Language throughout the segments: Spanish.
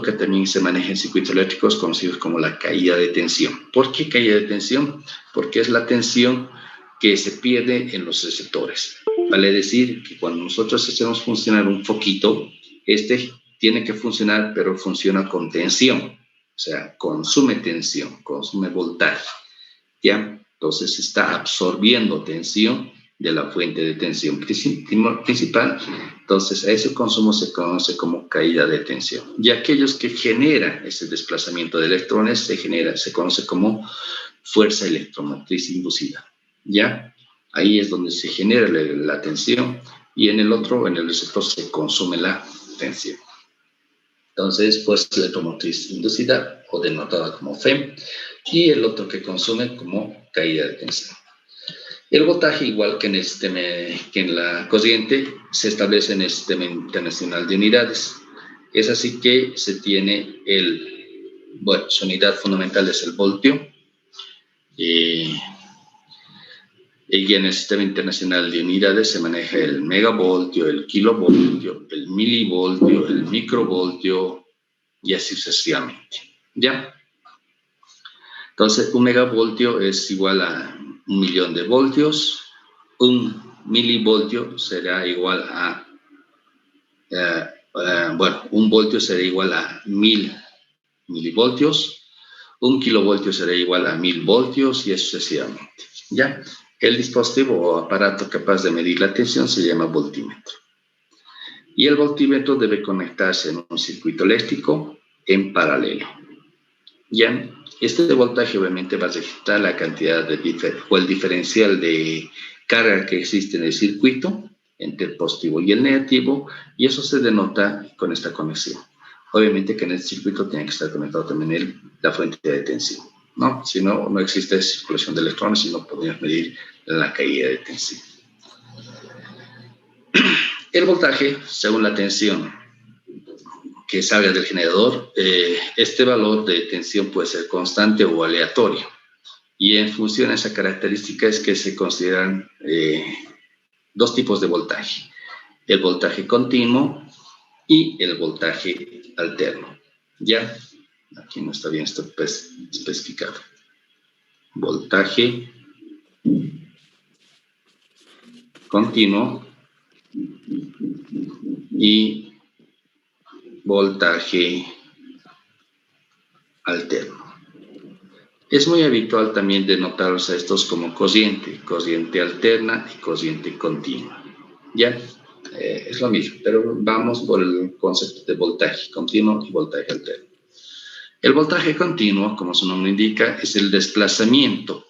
que también se maneja en circuitos eléctricos conocidos como la caída de tensión. ¿Por qué caída de tensión? Porque es la tensión que se pierde en los receptores. Vale decir que cuando nosotros hacemos funcionar un foquito, este tiene que funcionar, pero funciona con tensión. O sea, consume tensión, consume voltaje. ¿Ya? Entonces está absorbiendo tensión de la fuente de tensión principal. Entonces a ese consumo se conoce como caída de tensión. Y aquellos que generan ese desplazamiento de electrones se conoce como fuerza electromotriz inducida. ¿Ya? Ahí es donde se genera la tensión y en el receptor se consume la tensión. Entonces, fuerza electromotriz inducida o denotada como FEM, y el otro que consume como caída de tensión. El voltaje, igual que en la corriente, se establece en el Sistema Internacional de Unidades. Es así que se tiene su unidad fundamental es el voltio, y en el Sistema Internacional de Unidades se maneja el megavoltio, el kilovoltio, el milivoltio, el microvoltio y así sucesivamente. ¿Ya? Entonces, un megavoltio es igual a 1.000.000 de voltios. Un milivoltio será igual a, un voltio será igual a 1.000 milivoltios. Un kilovoltio será igual a 1.000 voltios y así sucesivamente. ¿Ya? El dispositivo o aparato capaz de medir la tensión se llama voltímetro. Y el voltímetro debe conectarse en un circuito eléctrico en paralelo. ¿Ya? Este voltaje obviamente va a registrar la cantidad o el diferencial de carga que existe en el circuito entre el positivo y el negativo, y eso se denota con esta conexión. Obviamente que en el circuito tiene que estar conectado también la fuente de tensión, ¿no? Si no, no existe circulación de electrones y no podríamos medir la caída de tensión. El voltaje, según la tensión que salga del generador, este valor de tensión puede ser constante o aleatorio. Y en función a esa característica es que se consideran dos tipos de voltaje: el voltaje continuo y el voltaje alterno. ¿Ya? Aquí no está bien esto especificado. Voltaje continuo y voltaje alterno. Es muy habitual también denotarlos a estos como corriente alterna y corriente continua. ¿Ya? Es lo mismo, pero vamos por el concepto de voltaje continuo y voltaje alterno. El voltaje continuo, como su nombre indica, es el desplazamiento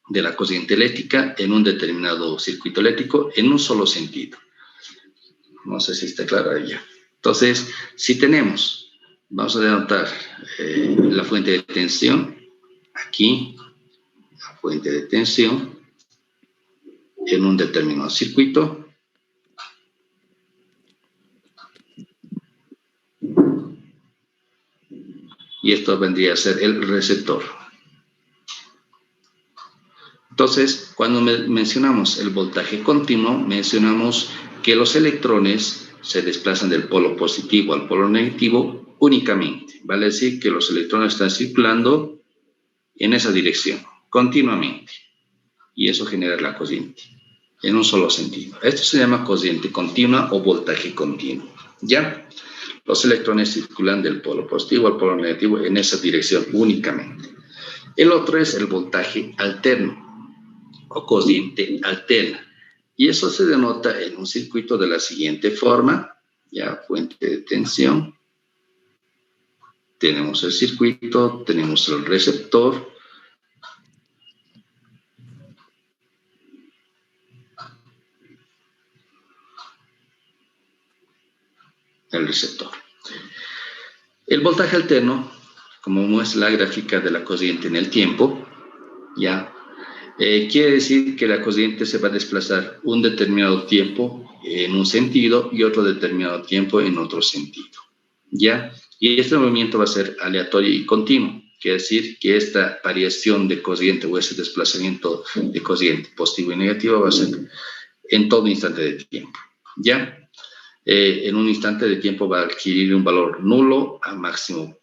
de la corriente eléctrica en un determinado circuito eléctrico en un solo sentido. No sé si está claro ahí ya. Entonces, si tenemos, vamos a denotar la fuente de tensión, aquí, la fuente de tensión en un determinado circuito. Y esto vendría a ser el receptor. Entonces, cuando mencionamos el voltaje continuo, mencionamos que los electrones se desplazan del polo positivo al polo negativo únicamente. Vale decir que los electrones están circulando en esa dirección, continuamente. Y eso genera la corriente, en un solo sentido. Esto se llama corriente continua o voltaje continuo. ¿Ya? Los electrones circulan del polo positivo al polo negativo en esa dirección únicamente. El otro es el voltaje alterno o corriente alterna. Y eso se denota en un circuito de la siguiente forma. Ya, fuente de tensión. Tenemos el circuito, tenemos el receptor. El receptor. El voltaje alterno, como muestra la gráfica de la corriente en el tiempo, ya, quiere decir que la corriente se va a desplazar un determinado tiempo en un sentido y otro determinado tiempo en otro sentido, ¿ya? Y este movimiento va a ser aleatorio y continuo, quiere decir que esta variación de corriente o ese desplazamiento de corriente positivo y negativo va a ser en todo instante de tiempo, ¿ya? en un instante de tiempo va a adquirir un valor nulo a máximo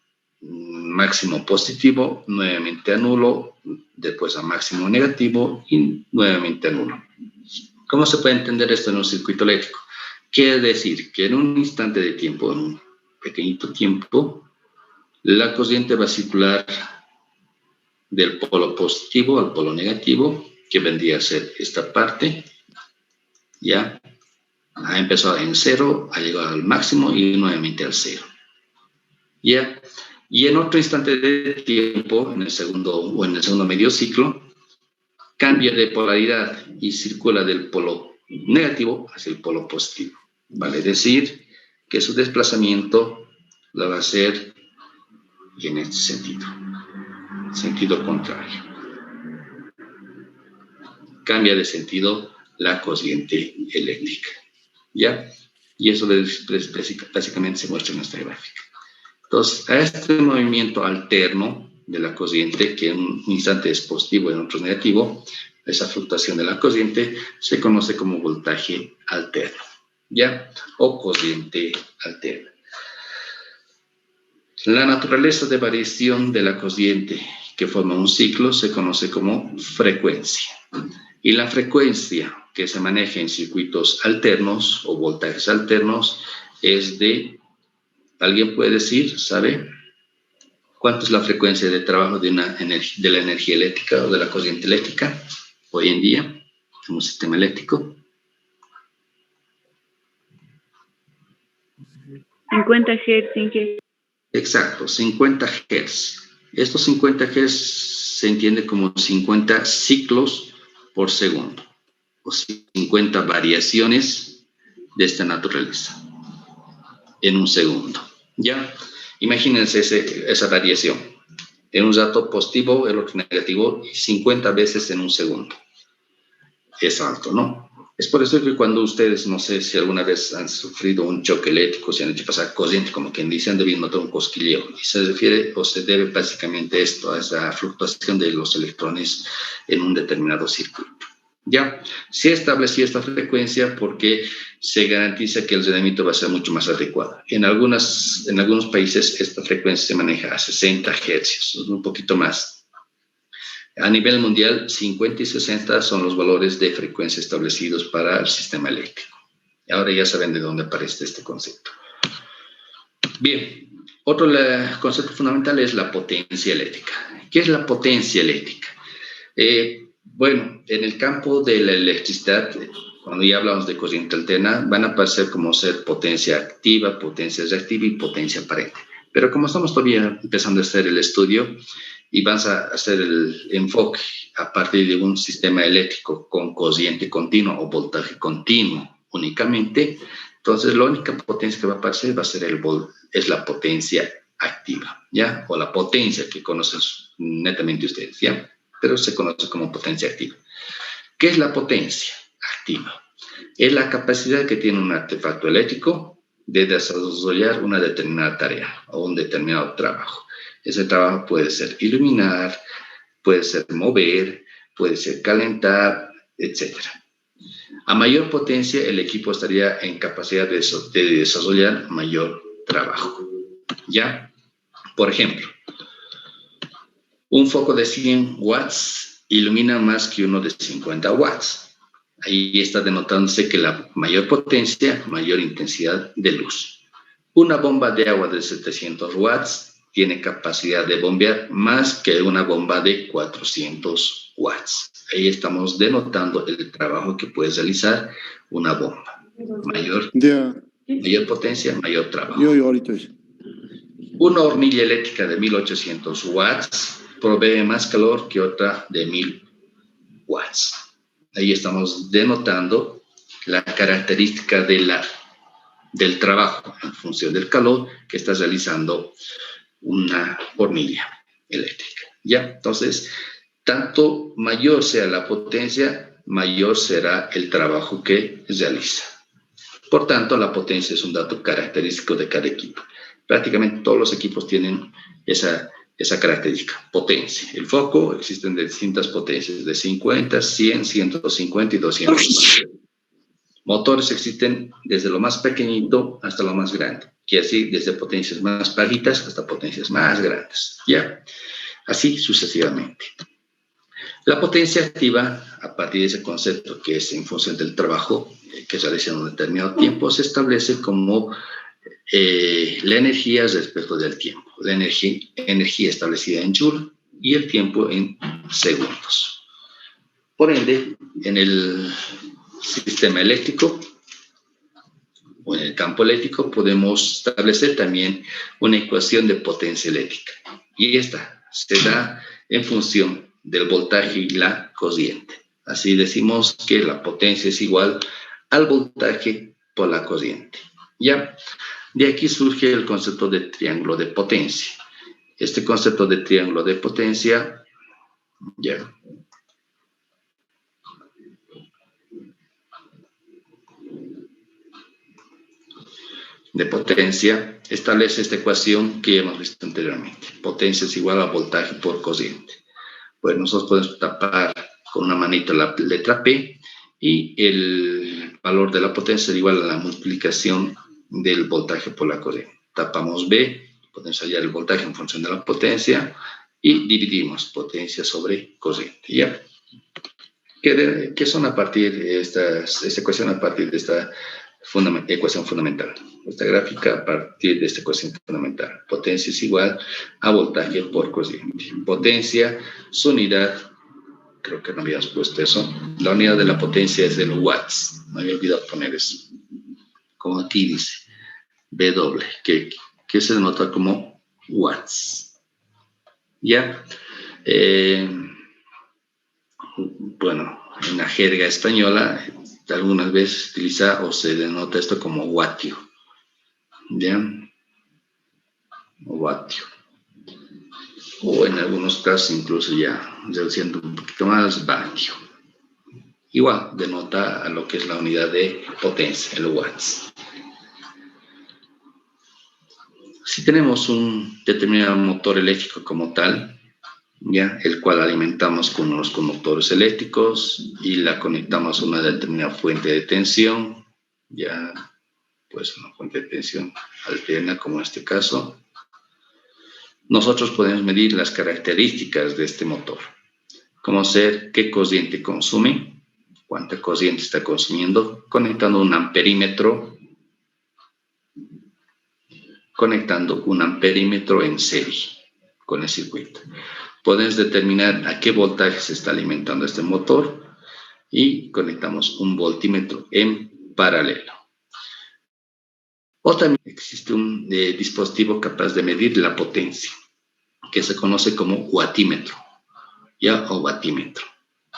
positivo, nuevamente a nulo, después a máximo negativo y nuevamente a nulo. ¿Cómo se puede entender esto en un circuito eléctrico? Quiere decir que en un instante de tiempo, en un pequeñito tiempo, la corriente va a circular del polo positivo al polo negativo, que vendría a ser esta parte, ya ha empezado en cero, ha llegado al máximo y nuevamente al cero. ¿Ya? Y en otro instante de tiempo, en el segundo medio ciclo, cambia de polaridad y circula del polo negativo hacia el polo positivo. Vale decir que su desplazamiento lo va a hacer en este sentido contrario. Cambia de sentido la corriente eléctrica. ¿Ya? Y eso básicamente se muestra en esta gráfica. Entonces, a este movimiento alterno de la corriente, que en un instante es positivo y en otro es negativo, esa fluctuación de la corriente se conoce como voltaje alterno, ¿ya? O corriente alterna. La naturaleza de variación de la corriente que forma un ciclo se conoce como frecuencia. Y la frecuencia que se maneja en circuitos alternos o voltajes alternos es de, ¿alguien puede decir, sabe? ¿Cuánto es la frecuencia de trabajo de la energía eléctrica o de la corriente eléctrica hoy en día en un sistema eléctrico? 50 Hz. Exacto, 50 Hz. Estos 50 Hz se entiende como 50 ciclos por segundo o 50 variaciones de esta naturaleza en un segundo. ¿Ya? Imagínense esa variación. En un dato positivo, el otro negativo, 50 veces en un segundo. Es alto, ¿no? Es por eso que cuando ustedes, no sé si alguna vez han sufrido un choque eléctrico, se han hecho pasar corriente, como quien dice, han debido notar un cosquilleo. Y se refiere o se debe básicamente esto, a esa fluctuación de los electrones en un determinado circuito. Ya, se estableció esta frecuencia porque se garantiza que el rendimiento va a ser mucho más adecuado. En algunos países esta frecuencia se maneja a 60 Hz, un poquito más. A nivel mundial, 50 y 60 son los valores de frecuencia establecidos para el sistema eléctrico. Ahora ya saben de dónde aparece este concepto. Bien, otro concepto fundamental es la potencia eléctrica. ¿Qué es la potencia eléctrica? Bueno, en el campo de la electricidad, cuando ya hablamos de corriente alterna, van a aparecer como ser potencia activa, potencia reactiva y potencia aparente. Pero como estamos todavía empezando a hacer el estudio y vamos a hacer el enfoque a partir de un sistema eléctrico con corriente continua o voltaje continuo únicamente, entonces la única potencia que va a aparecer va a ser es la potencia activa, ¿ya? O la potencia que conocen netamente ustedes, ¿ya? Pero se conoce como potencia activa. ¿Qué es la potencia activa? Es la capacidad que tiene un artefacto eléctrico de desarrollar una determinada tarea o un determinado trabajo. Ese trabajo puede ser iluminar, puede ser mover, puede ser calentar, etc. A mayor potencia, el equipo estaría en capacidad de desarrollar mayor trabajo. ¿Ya? Por ejemplo, un foco de 100 watts ilumina más que uno de 50 watts. Ahí está denotándose que la mayor potencia, mayor intensidad de luz. Una bomba de agua de 700 watts tiene capacidad de bombear más que una bomba de 400 watts. Ahí estamos denotando el trabajo que puede realizar una bomba. Mayor potencia, mayor trabajo. Una hornilla eléctrica de 1800 watts provee más calor que otra de 1000 watts. Ahí estamos denotando la característica del trabajo en función del calor que está realizando una hornilla eléctrica. ¿Ya? Entonces, tanto mayor sea la potencia, mayor será el trabajo que realiza. Por tanto, la potencia es un dato característico de cada equipo. Prácticamente todos los equipos tienen esa característica, potencia. El foco, existen de distintas potencias, de 50, 100, 150 y 200. Motores existen desde lo más pequeñito hasta lo más grande, quiere decir desde potencias más bajitas hasta potencias más grandes, ¿ya? Así sucesivamente. La potencia activa, a partir de ese concepto que es en función del trabajo que se realiza en un determinado tiempo, se establece como la energía respecto del tiempo. La energía establecida en Joule y el tiempo en segundos. Por ende, en el sistema eléctrico o en el campo eléctrico podemos establecer también una ecuación de potencia eléctrica. Y esta se da en función del voltaje y la corriente. Así decimos que la potencia es igual al voltaje por la corriente. ¿Ya? De aquí surge el concepto de triángulo de potencia. Este concepto de triángulo de potencia, ya, de potencia, establece esta ecuación que hemos visto anteriormente. Potencia es igual a voltaje por corriente. Pues nosotros podemos tapar con una manita la letra P y el valor de la potencia es igual a la multiplicación del voltaje por la corriente. Tapamos B, podemos hallar el voltaje en función de la potencia y dividimos potencia sobre corriente. ¿Ya? ¿Qué son a partir de esta ecuación a partir de esta ecuación fundamental? Esta gráfica a partir de esta ecuación fundamental. Potencia es igual a voltaje por corriente. Potencia, su unidad, creo que no habíamos puesto eso. La unidad de la potencia es el watts. Me había olvidado poner eso. Como aquí dice, W, que se denota como watts. ¿Ya? Bueno, en la jerga española algunas veces se utiliza o se denota esto como vatio. ¿Ya? O vatio. O en algunos casos incluso ya reduciendo un poquito más, vatio. Igual denota a lo que es la unidad de potencia, el watts. Si tenemos un determinado motor eléctrico como tal, ¿ya? El cual alimentamos con unos conductores eléctricos y la conectamos a una determinada fuente de tensión, ya, pues una fuente de tensión alterna como en este caso. Nosotros podemos medir las características de este motor, como ser qué corriente consume, cuánta corriente está consumiendo, conectando un amperímetro en serie con el circuito. Podemos determinar a qué voltaje se está alimentando este motor y conectamos un voltímetro en paralelo. O también existe un dispositivo capaz de medir la potencia, que se conoce como watímetro, ¿ya? O watímetro.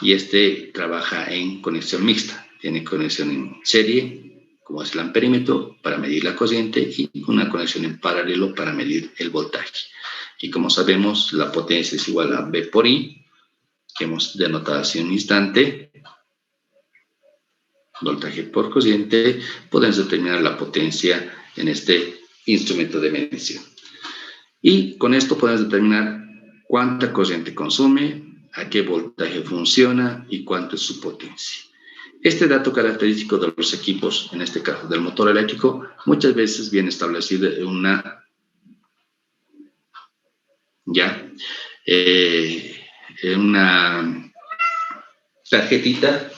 Y este trabaja en conexión mixta. Tiene conexión en serie, como es el amperímetro, para medir la corriente, y una conexión en paralelo para medir el voltaje. Y como sabemos, la potencia es igual a V por I, que hemos denotado hace un instante, voltaje por corriente. Podemos determinar la potencia en este instrumento de medición. Y con esto podemos determinar cuánta corriente consume, a qué voltaje funciona y cuánto es su potencia. Este dato característico de los equipos, en este caso del motor eléctrico, muchas veces viene establecido en una tarjetita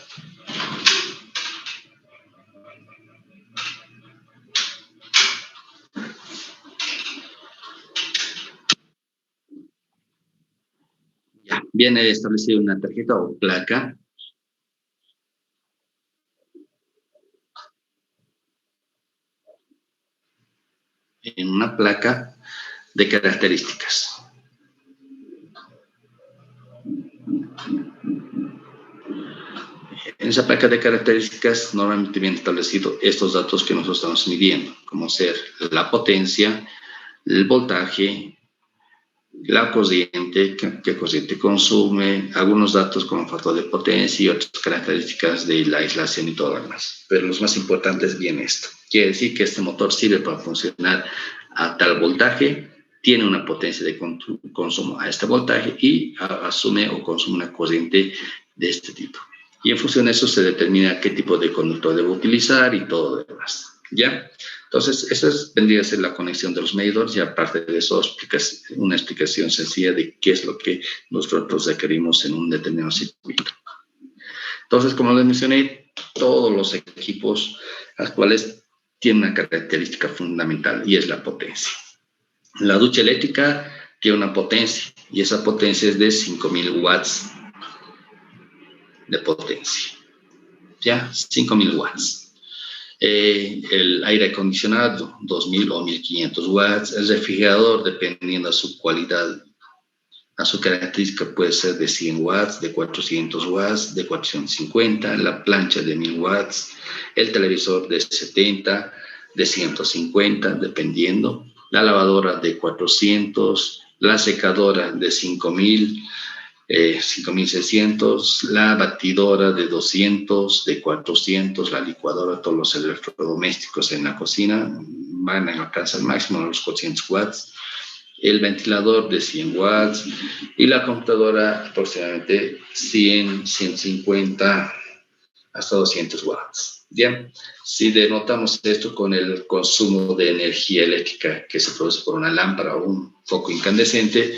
viene establecida una tarjeta o placa en una placa de características. En esa placa de características normalmente vienen establecidos estos datos que nosotros estamos midiendo, como ser la potencia, el voltaje, la corriente, qué corriente consume, algunos datos como factor de potencia y otras características de la aislación y todo lo demás. Pero los más importantes viene esto. Quiere decir que este motor sirve para funcionar a tal voltaje, tiene una potencia de consumo a este voltaje y asume o consume una corriente de este tipo. Y en función de eso se determina qué tipo de conductor debo utilizar y todo lo demás. ¿Ya? Entonces, vendría a ser la conexión de los medidores y aparte de eso, una explicación sencilla de qué es lo que nosotros requerimos en un determinado circuito. Entonces, como les mencioné, todos los equipos actuales tienen una característica fundamental y es la potencia. La ducha eléctrica tiene una potencia y esa potencia es de 5.000 watts de potencia. ¿Ya? 5.000 watts. El aire acondicionado, 2.000 o 1.500 watts. El refrigerador, dependiendo de su cualidad, a su característica, puede ser de 100 watts, de 400 watts, de 450, la plancha de 1.000 watts, el televisor de 70, de 150, dependiendo, la lavadora de 400, la secadora de 5.000, 5.600, la batidora de 200, de 400, la licuadora, todos los electrodomésticos en la cocina van a alcanzar al máximo los 400 watts, el ventilador de 100 watts y la computadora aproximadamente 100, 150 hasta 200 watts. Bien, si denotamos esto con el consumo de energía eléctrica que se produce por una lámpara o un foco incandescente,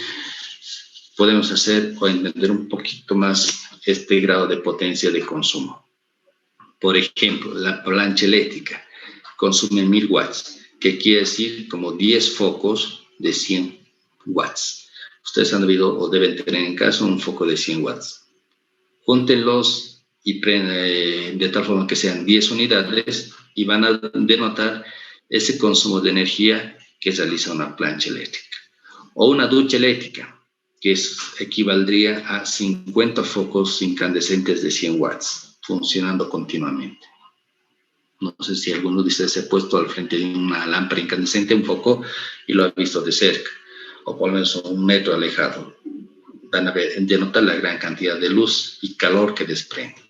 podemos hacer o entender un poquito más este grado de potencia de consumo. Por ejemplo, la plancha eléctrica consume 1.000 watts, que quiere decir como 10 focos de 100 watts. Ustedes han debido o deben tener en casa un foco de 100 watts. Júntenlos y de tal forma que sean 10 unidades y van a denotar ese consumo de energía que realiza una plancha eléctrica. O una ducha eléctrica, que equivaldría a 50 focos incandescentes de 100 watts, funcionando continuamente. No sé si alguno de ustedes se ha puesto al frente de una lámpara incandescente, un foco, y lo ha visto de cerca, o por lo menos 1 metro alejado. Van a denotar la gran cantidad de luz y calor que desprende.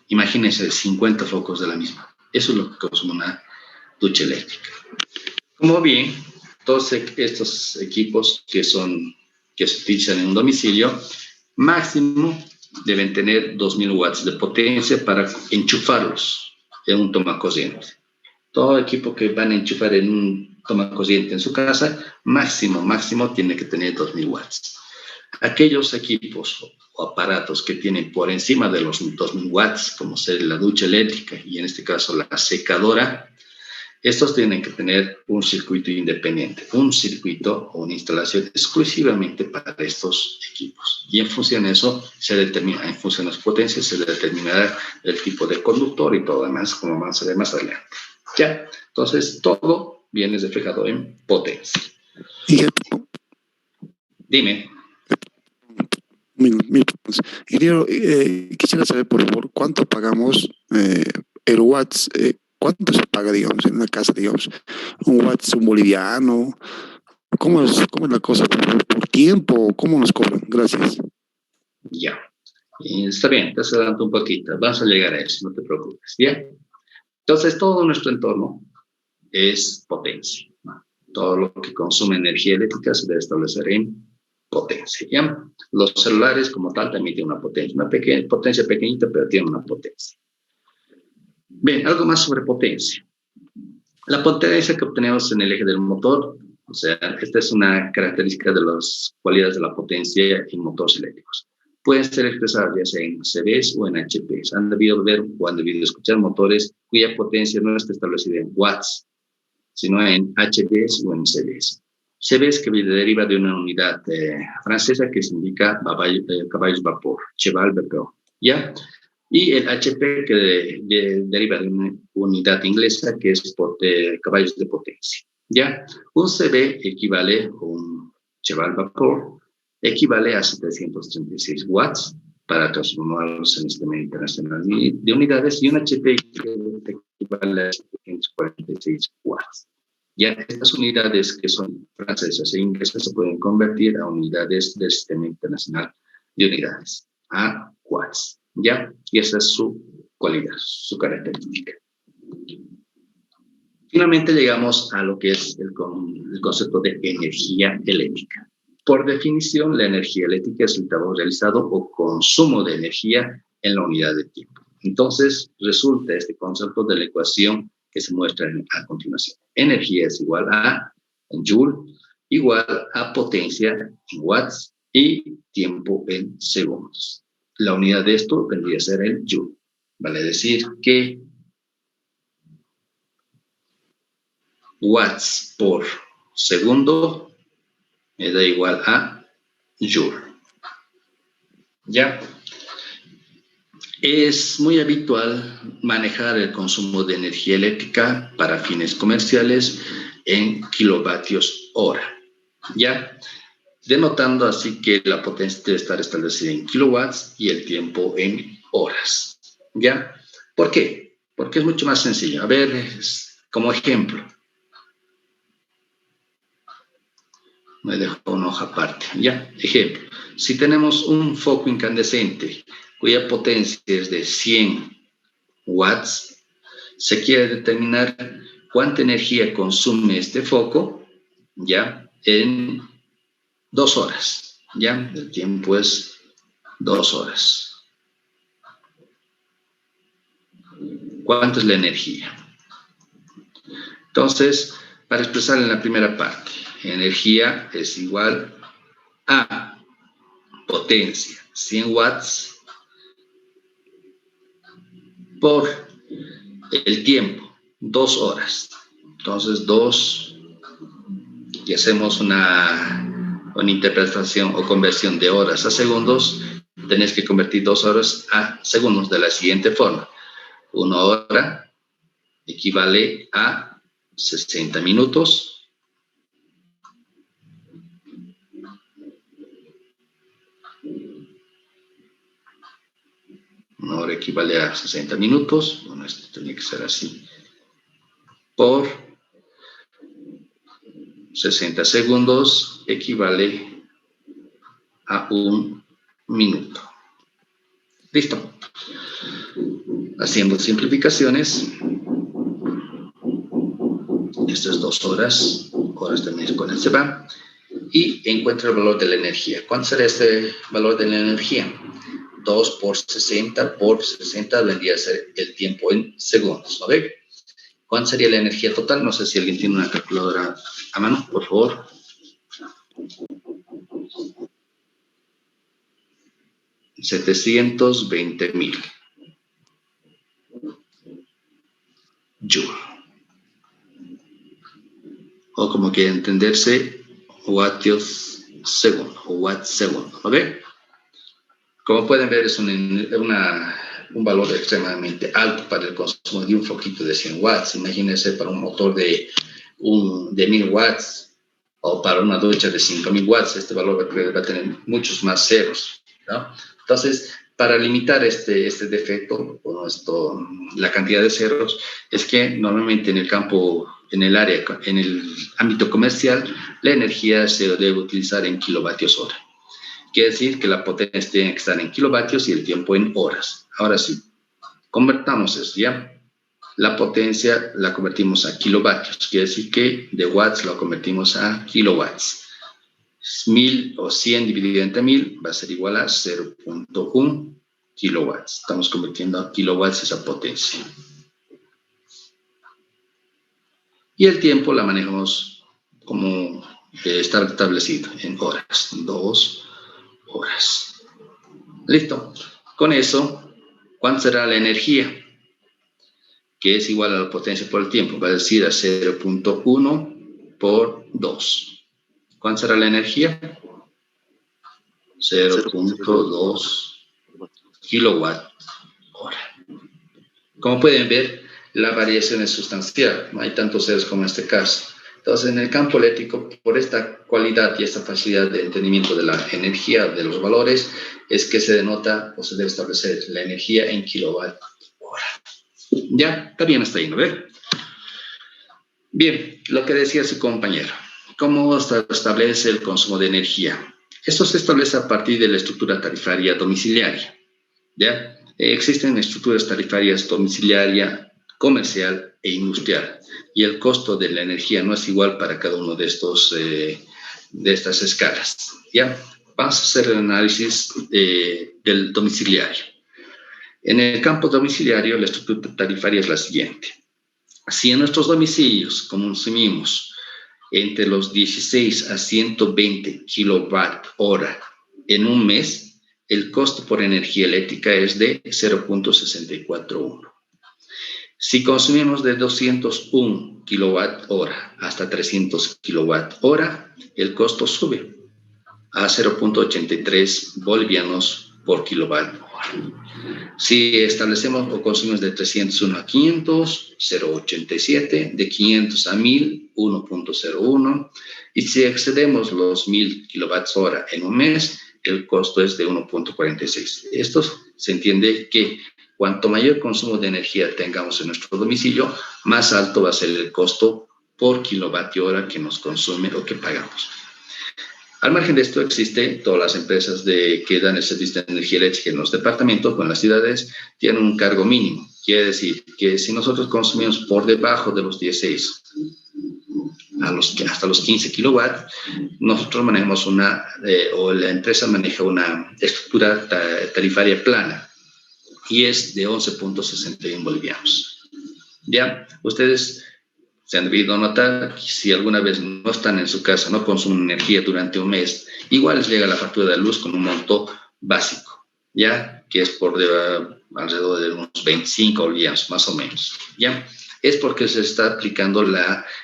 Imagínense 50 focos de la misma. Eso es lo que consume una ducha eléctrica. Como bien, todos estos equipos que se utilizan en un domicilio, máximo deben tener 2.000 watts de potencia para enchufarlos en un tomacorriente. Todo equipo que van a enchufar en un tomacorriente en su casa, máximo tiene que tener 2.000 watts. Aquellos equipos o aparatos que tienen por encima de los 2.000 watts, como ser la ducha eléctrica y en este caso la secadora, estos tienen que tener un circuito independiente, un circuito o una instalación exclusivamente para estos equipos. Y en función de eso, en función de su potencia, se determinará el tipo de conductor y todo demás, como vamos a ver más adelante. Ya, entonces todo viene reflejado en potencia. Dime. Quisiera saber, por favor, ¿cuánto pagamos el watts? ¿Cuánto se paga, digamos, en una casa, digamos? ¿Un watts, un boliviano? ¿Cómo es la cosa? ¿Por tiempo? ¿Cómo nos cobran? Gracias. Ya. Está bien, te adelanto un poquito. Vamos a llegar a eso, no te preocupes. ¿Bien? Entonces, todo nuestro entorno es potencia, ¿no? Todo lo que consume energía eléctrica se debe establecer en potencia, ¿ya? Los celulares como tal también tienen una potencia pequeñita, pero tienen una potencia. Bien, algo más sobre potencia. La potencia que obtenemos en el eje del motor, o sea, esta es una característica de las cualidades de la potencia en motores eléctricos. Pueden ser expresadas ya sea en CVs o en HPs. Han debido ver o han debido escuchar motores cuya potencia no está establecida en watts, sino en HPs o en CVs. CVs que deriva de una unidad francesa que significa caballos vapor, cheval vapor, ¿ya? Y el HP que deriva de una unidad inglesa que es caballos de potencia, ¿ya? Un CV equivale, un cheval vapor, equivale a 736 watts para transformarlos en el sistema internacional de unidades, y un HP equivale a 746 watts. Ya estas unidades que son francesas e inglesas se pueden convertir a unidades del sistema internacional de unidades, a watts, ¿ya? Y esa es su cualidad, su característica. Finalmente llegamos a lo que es el concepto de energía eléctrica. Por definición, la energía eléctrica es el trabajo realizado o consumo de energía en la unidad de tiempo. Entonces, resulta este concepto de la ecuación que se muestra a continuación. Energía es igual a joule, igual a potencia en watts y tiempo en segundos. La unidad de esto vendría a ser el joule. Vale decir que watts por segundo me da igual a joule. ¿Ya? Es muy habitual manejar el consumo de energía eléctrica para fines comerciales en kilovatios hora, ¿ya? Denotando así que la potencia debe estar establecida en kilowatts y el tiempo en horas, ¿ya? ¿Por qué? Porque es mucho más sencillo. A ver, como ejemplo, me dejo una hoja aparte, ¿ya? Ejemplo, si tenemos un foco incandescente cuya potencia es de 100 watts, se quiere determinar cuánta energía consume este foco, ¿ya? En 2 horas, ¿ya? El tiempo es 2 horas. ¿Cuánto es la energía? Entonces, para expresar en la primera parte, energía es igual a potencia, 100 watts, por el tiempo, 2 horas. Entonces, 2, y hacemos una interpretación o conversión de horas a segundos, tenés que convertir 2 horas a segundos de la siguiente forma. 1 hora equivale a 60 minutos. Una hora equivale a 60 minutos. Bueno, esto tenía que ser así. Por 60 segundos equivale a 1 minuto. Listo. Haciendo simplificaciones. Esto es 2 horas. Horas también con el se va. Y encuentro el valor de la energía. ¿Cuánto será este valor de la energía? 2 por 60 por 60 vendría a ser el tiempo en segundos, ¿no ve? ¿Cuánto sería la energía total? No sé si alguien tiene una calculadora a mano, por favor. 720,000 joule. O como quiera entenderse, vatios segundo o watts segundo, ¿no ve? Como pueden ver, es un valor extremadamente alto para el consumo de un foquito de 100 watts. Imagínense para un motor de 1000 watts o para una ducha de 5000 watts, este valor va a tener muchos más ceros, ¿no? Entonces, para limitar este defecto, la cantidad de ceros, es que normalmente en el campo, en el ámbito comercial, la energía se debe utilizar en kilovatios hora. Quiere decir que la potencia tiene que estar en kilovatios y el tiempo en horas. Ahora sí, convertamos eso, ¿ya? La potencia la convertimos a kilovatios. Quiere decir que de watts lo convertimos a kilowatts. 1000 o 100 dividido entre 1000 va a ser igual a 0.1 kilowatts. Estamos convirtiendo a kilowatts esa potencia. Y el tiempo la manejamos como está establecido en horas. 2 horas. Listo. Con eso, ¿cuánto será la energía? Que es igual a la potencia por el tiempo. Va a decir a 0.1 por 2. ¿Cuánto será la energía? 0.2 kilowatt hora. Como pueden ver, la variación es sustancial. No hay tantos ceros como en este caso. Entonces, en el campo eléctrico, por esta cualidad y esta facilidad de entendimiento de la energía, de los valores, es que se denota o se debe establecer la energía en kilowatt hora. Ya, está bien hasta ahí, ¿no ve? Bien, lo que decía su compañero. ¿Cómo se establece el consumo de energía? Esto se establece a partir de la estructura tarifaria domiciliaria. ¿Ya? Existen estructuras tarifarias domiciliaria, comercial e industrial. Y el costo de la energía no es igual para cada uno de estas escalas. ¿Ya? Vamos a hacer el análisis del domiciliario. En el campo domiciliario, la estructura tarifaria es la siguiente. Si en nuestros domicilios consumimos entre los 16 a 120 kilowatt hora en un mes, el costo por energía eléctrica es de 0.641. Si consumimos de 201 kilowatt hora hasta 300 kilowatt hora, el costo sube a 0.83 bolivianos por kilowatt hora. Si establecemos o consumimos de 301 a 500, 0.87, de 500 a 1000, 1.01, y si excedemos los 1000 kilowatts hora en un mes, el costo es de 1.46. Esto se entiende que cuanto mayor consumo de energía tengamos en nuestro domicilio, más alto va a ser el costo por kilovatio hora que nos consume o que pagamos. Al margen de esto, existen todas las empresas que dan el servicio de energía eléctrica en los departamentos o en las ciudades, tienen un cargo mínimo. Quiere decir que si nosotros consumimos por debajo de los 16 hasta los 15 kilowatts, nosotros manejamos o la empresa maneja una estructura tarifaria plana y es de 11.61 bolivianos. Ya, ustedes se han debido notar que si alguna vez no están en su casa, no consumen energía durante un mes, igual les llega la factura de luz con un monto básico, ¿ya? Que es alrededor de unos 25 bolivianos, más o menos, ¿ya? Es porque se está aplicando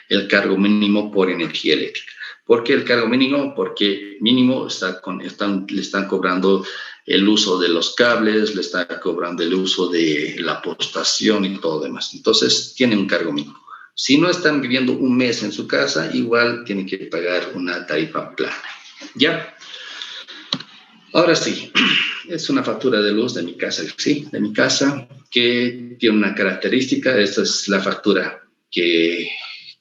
el cargo mínimo por energía eléctrica. ¿Por qué el cargo mínimo? Porque mínimo le están cobrando el uso de los cables, le están cobrando el uso de la postación y todo lo demás. Entonces, tiene un cargo mínimo. Si no están viviendo un mes en su casa, igual tienen que pagar una tarifa plana. ¿Ya? Ahora sí, es una factura de luz de mi casa, sí, de mi casa, que tiene una característica. Esta es la factura que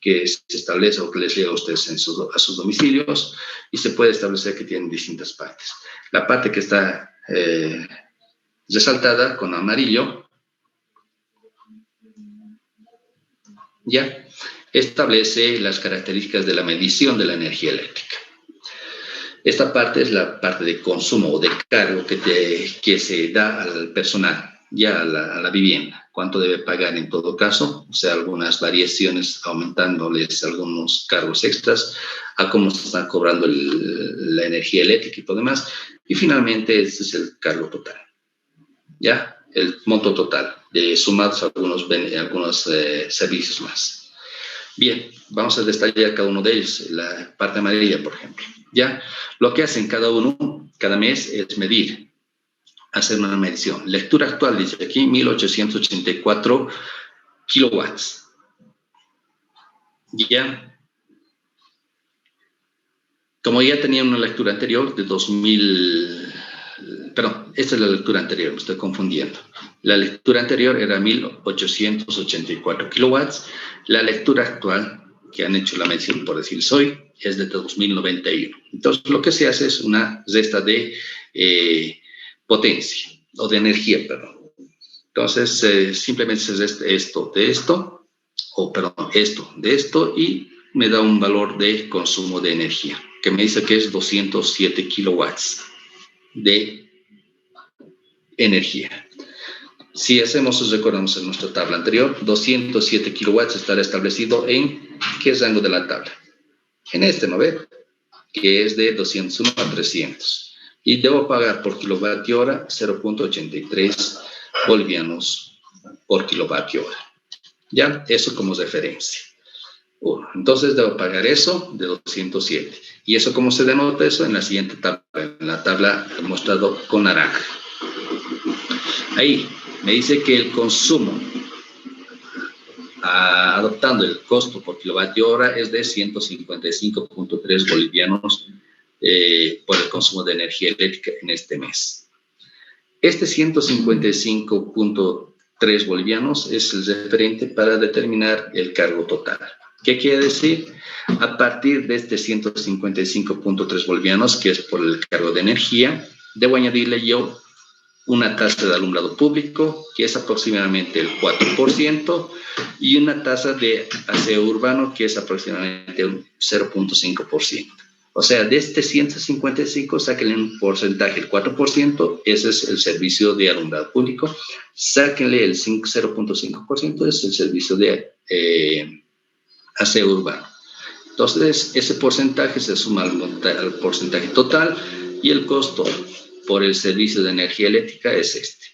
se establece o que les llega a ustedes a sus domicilios, y se puede establecer que tienen distintas partes. La parte que está resaltada con amarillo, ya establece las características de la medición de la energía eléctrica. Esta parte es la parte de consumo o de cargo que se da al personal, ya a la vivienda. Cuánto debe pagar en todo caso, o sea, algunas variaciones aumentándoles algunos cargos extras, a cómo se está cobrando la energía eléctrica y todo demás. Y finalmente, este es el cargo total, ya, el monto total, sumados a algunos servicios más. Bien, vamos a detallar cada uno de ellos. La parte amarilla, por ejemplo. Ya, lo que hacen cada mes es medir, hacer una medición. Lectura actual, dice aquí, 1884 kilowatts. Ya, como ya tenía una lectura anterior de 2000, perdón, esta es la lectura anterior, me estoy confundiendo. La lectura anterior era 1884 kilowatts. La lectura actual, que han hecho la medición, por decir hoy, es de 2091. Entonces, lo que se hace es una resta de potencia, o de energía, perdón. Entonces, simplemente se resta esto de esto, esto de esto, y me da un valor de consumo de energía, que me dice que es 207 kilowatts de energía. Si recordamos en nuestra tabla anterior, 207 kilowatts estará establecido en ¿qué rango de la tabla? En este, ¿no ve? Que es de 201 a 300. Y debo pagar por kilovatio hora 0.83 bolivianos por kilovatio hora. ¿Ya? Eso como referencia. Entonces debo pagar eso de 207. ¿Y eso cómo se denota eso? En la siguiente tabla, en la tabla mostrado con naranja. Ahí me dice que el consumo, adoptando el costo por kilovatio hora, es de 155.3 bolivianos por el consumo de energía eléctrica en este mes. Este 155.3 bolivianos es el referente para determinar el cargo total. ¿Qué quiere decir? A partir de este 155.3 bolivianos, que es por el cargo de energía, debo añadirle yo una tasa de alumbrado público, que es aproximadamente el 4%, y una tasa de aseo urbano, que es aproximadamente un 0.5%. O sea, de este 155, sáquenle un porcentaje, el 4%, ese es el servicio de alumbrado público. Sáquenle el 0.5%, es el servicio de aseo urbano. Entonces, ese porcentaje se suma al porcentaje total y el costo por el servicio de energía eléctrica es este.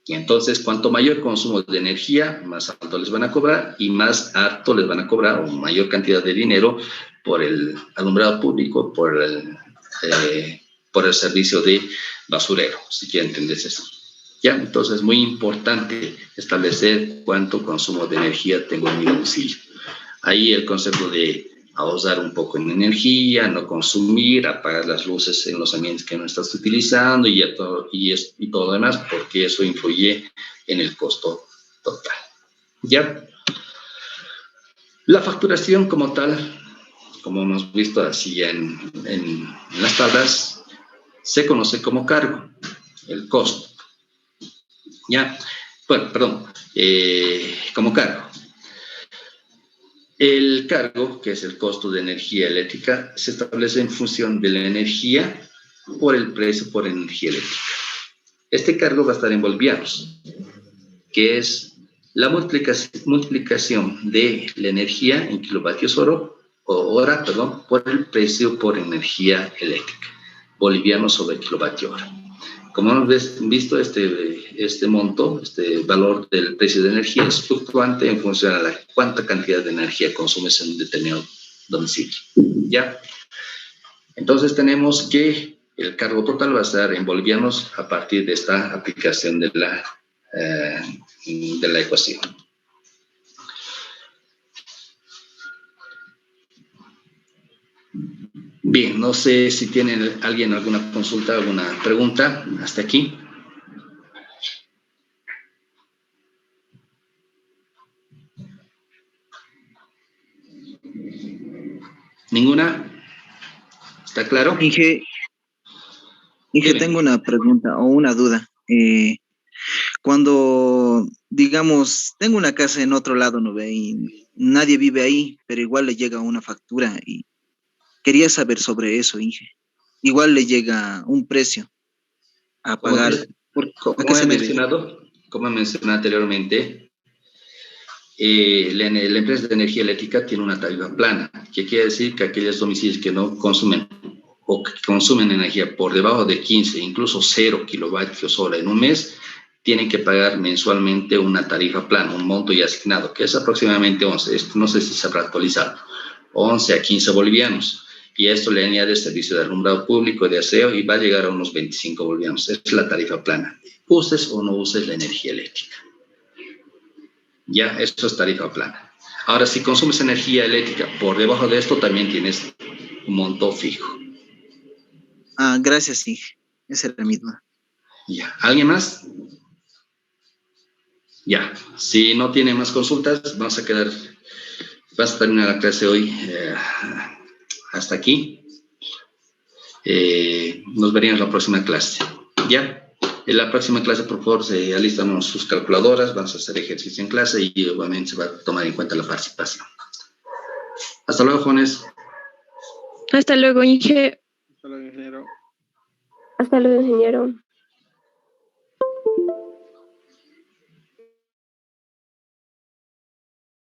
Y entonces, cuanto mayor consumo de energía, más alto les van a cobrar y más alto les van a cobrar o mayor cantidad de dinero por el alumbrado público, por el servicio de basurero, si quieren entender eso. Ya, entonces es muy importante establecer cuánto consumo de energía tengo en mi domicilio. Ahí el concepto de ahorrar un poco en energía, no consumir, apagar las luces en los ambientes que no estás utilizando y todo lo demás, porque eso influye en el costo total. ¿Ya? La facturación como tal, como hemos visto así en las tablas, se conoce como cargo, el costo. ¿Ya? Bueno, perdón, como cargo. El cargo, que es el costo de energía eléctrica, se establece en función de la energía por el precio por energía eléctrica. Este cargo va a estar en bolivianos, que es la multiplicación de la energía en kilovatios hora, por el precio por energía eléctrica, boliviano sobre kilovatio hora. Como hemos visto, este monto, este valor del precio de energía es fluctuante en función a la cuánta cantidad de energía consumes en un determinado domicilio. ¿Ya? Entonces tenemos que el cargo total va a estar en bolivianos a partir de esta aplicación de la ecuación. Bien, no sé si tiene alguien alguna consulta, alguna pregunta hasta aquí. ¿Ninguna? ¿Está claro? Inge, tengo una pregunta o una duda. Cuando, digamos, tengo una casa en otro lado, ¿no ve? Y nadie vive ahí, pero igual le llega una factura y quería saber sobre eso, Inge. Igual le llega un precio a pagar. Como he mencionado anteriormente, la empresa de energía eléctrica tiene una tarifa plana, que quiere decir que aquellos domicilios que no consumen o que consumen energía por debajo de 15, incluso 0 kilovatios hora en un mes, tienen que pagar mensualmente una tarifa plana, un monto ya asignado, que es aproximadamente 11, no sé si se habrá actualizado, 11 a 15 bolivianos. Y esto le añade el servicio de alumbrado público, de aseo, y va a llegar a unos 25 bolivianos. Esa es la tarifa plana. Uses o no uses la energía eléctrica. Ya, eso es tarifa plana. Ahora, si consumes energía eléctrica por debajo de esto, también tienes un monto fijo. Ah, gracias, Inge. Esa era mi duda. Ya. ¿Alguien más? Ya. Si no tiene más consultas, vamos a terminar la clase hoy hasta aquí. Nos veríamos la próxima clase. ¿Ya? En la próxima clase, por favor, se alistan sus calculadoras, vamos a hacer ejercicio en clase y obviamente se va a tomar en cuenta la participación. Hasta luego, jóvenes. Hasta luego, Inge. Hasta luego, ingeniero. Hasta luego, ingeniero.